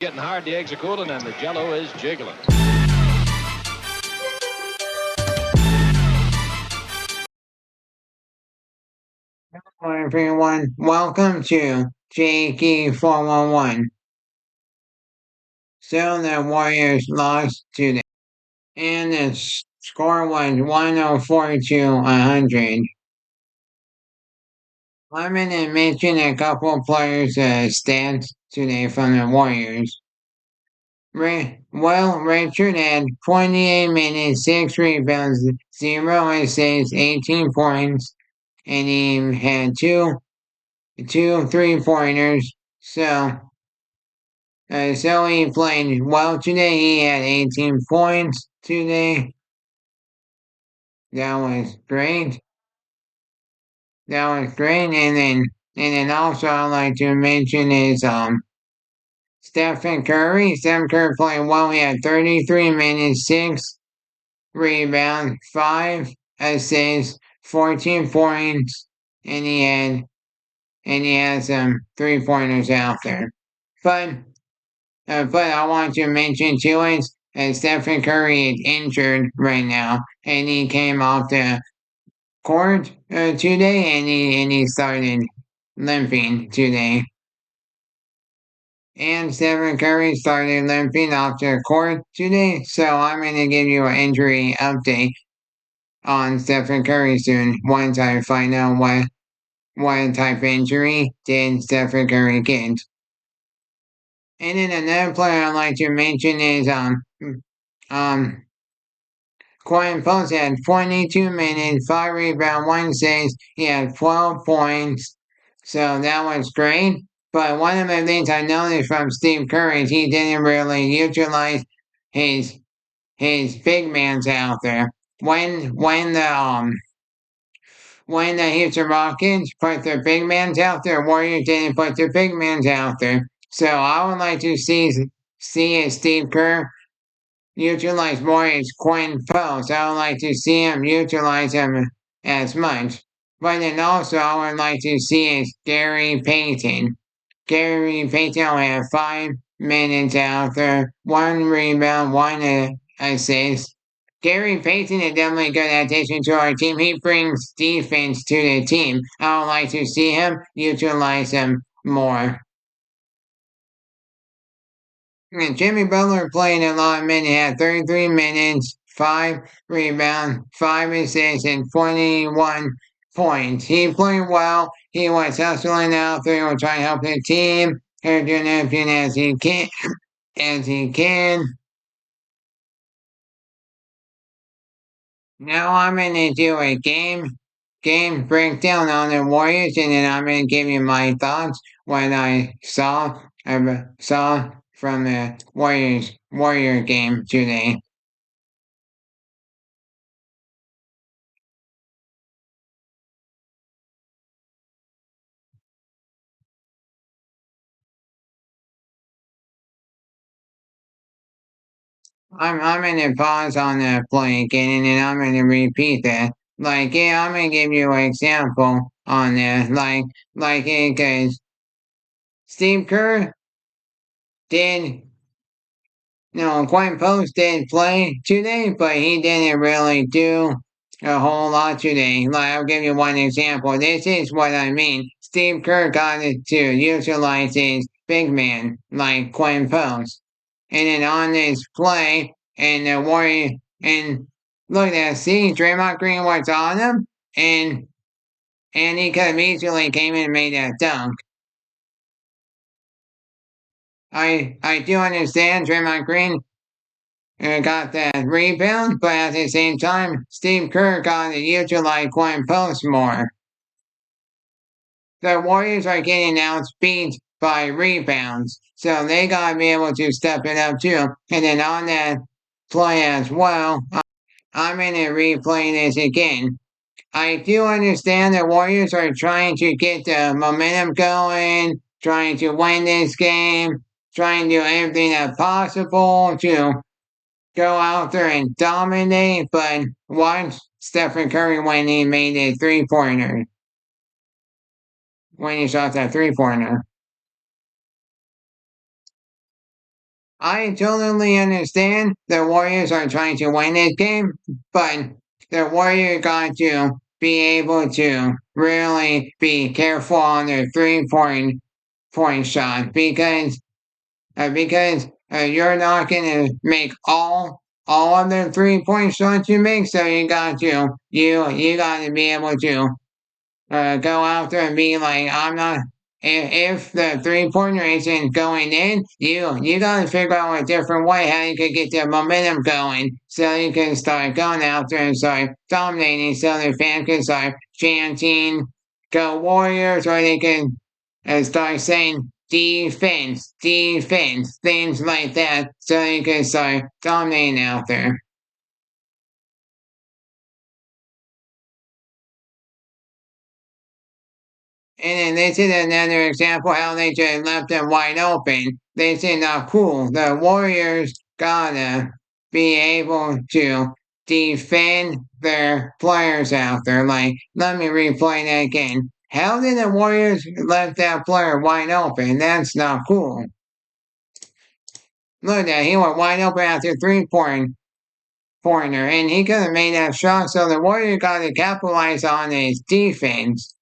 Getting hard, the eggs are cooling, and the jello is jiggling. Hello everyone, welcome to Jakey 411. So the Warriors lost today, and the score was 104 to 100. I'm going to mention a couple players' stats today from the Warriors. Richard had 28 minutes, 6 rebounds, 0 assists, 18 points, and he had two 3-pointers. So he played well today. He had 18 points today. That was great. That was great. And then also I'd like to mention is Stephen Curry. Stephen Curry played well. He had 33 minutes, 6 rebounds, 5 assists, 14 points, and he had some 3-pointers out there. But I want to mention too is Stephen Curry is injured right now, and he came off the court today, and he started limping today. And Stephen Curry started limping off the court today, so I'm going to give you an injury update on Stephen Curry soon once I find out what type of injury did Stephen Curry get. And then another player I'd like to mention is um Quinn Post had 22 minutes, 5 rebounds, 1 assist. He had 12 points. So that was great. But one of the things I noticed from Steve Curry is he didn't really utilize his his big man's out there. When the Houston Rockets put their big man's out there, Warriors didn't put their big man's out there. So I would like to see Steve Kerr utilize more as Quinn Post. I would like to see him utilize him as much. But then also I would like to see is Gary Payton. Gary Payton will have 5 minutes out there, 1 rebound, 1 assist. Gary Payton is definitely a good addition to our team. He brings defense to the team. I would like to see him utilize him more. And Jimmy Butler played a lot of minutes. He had 33 minutes, 5 rebounds, 5 assists, and 21 points. He played well. He was hustling out there. He was trying to help the team. He's doing everything as he can. Now I'm gonna do a game breakdown on the Warriors, and then I'm gonna give you my thoughts what I saw from the Warrior game today. I'm gonna pause on that play again, and then I'm gonna repeat that. Like, yeah, I'm gonna give you an example on that. Like, because Steve Kerr did, Quinn Post did play today, but he didn't really do a whole lot today. Like, I'll give you one example. This is what I mean. Steve Kerr got it to utilize his big man, like Quinn Post. And then on this play, and the Warrior, and look at that, see, Draymond Green was on him, and he could have easily came in and made that dunk. I do understand Draymond Green got that rebound, but at the same time, Steve Kerr got to utilize Quinn Post more. The Warriors are getting outspeed by rebounds, so they got to be able to step it up too. And then on that play as well, I'm going to replay this again. I do understand the Warriors are trying to get the momentum going, trying to win this game, trying to do everything that's possible to go out there and dominate, but watch Stephen Curry when he made a 3-pointer. When he shot that 3-pointer. I totally understand the Warriors are trying to win this game, but the Warriors got to be able to really be careful on their 3 point shot because you're not gonna make all of the 3 point shots you make, so you got to be able to go out there and be like, I'm not. If the 3 pointer isn't going in, you gotta figure out a different way how you could get the momentum going, so you can start going out there and start dominating, so the fans can start chanting, "Go Warriors," or they can start saying defense, defense, things like that, so you can start dominating out there. And then this is another example how they just left them wide open. They said, now cool, the Warriors gotta be able to defend their players out there. Like, let me replay that again. How did the Warriors let that player wide open? That's not cool. Look at that, he went wide open after 3 pointer, and he could have made that shot, so the Warriors got to capitalize on his defense.